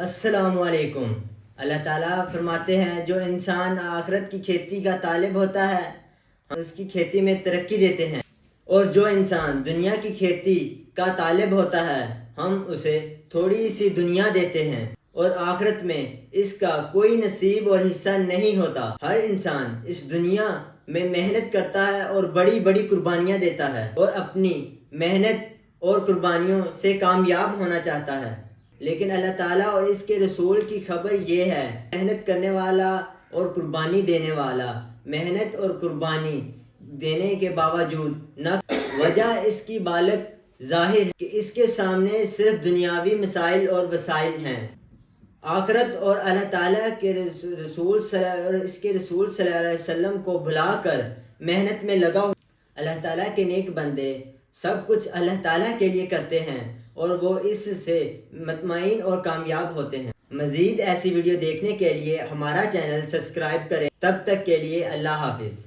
السلام علیکم۔ اللہ تعالیٰ فرماتے ہیں جو انسان آخرت کی کھیتی کا طالب ہوتا ہے اس کی کھیتی میں ترقی دیتے ہیں، اور جو انسان دنیا کی کھیتی کا طالب ہوتا ہے ہم اسے تھوڑی سی دنیا دیتے ہیں اور آخرت میں اس کا کوئی نصیب اور حصہ نہیں ہوتا۔ ہر انسان اس دنیا میں محنت کرتا ہے اور بڑی بڑی قربانیاں دیتا ہے اور اپنی محنت اور قربانیوں سے کامیاب ہونا چاہتا ہے، لیکن اللہ تعالیٰ اور اس کے رسول کی خبر یہ ہے، محنت کرنے والا اور قربانی دینے والا محنت اور قربانی دینے کے باوجود نہ وجہ اس کی بالغ ظاہر ہے کہ اس کے سامنے صرف دنیاوی مسائل اور وسائل ہیں۔ آخرت اور اللہ تعالیٰ کے رسول صلی اللہ علیہ وسلم کو بھلا کر محنت میں لگا ہوا اللہ تعالیٰ کے نیک بندے سب کچھ اللہ تعالیٰ کے لیے کرتے ہیں اور وہ اس سے مطمئن اور کامیاب ہوتے ہیں۔ مزید ایسی ویڈیو دیکھنے کے لیے ہمارا چینل سبسکرائب کریں۔ تب تک کے لیے اللہ حافظ۔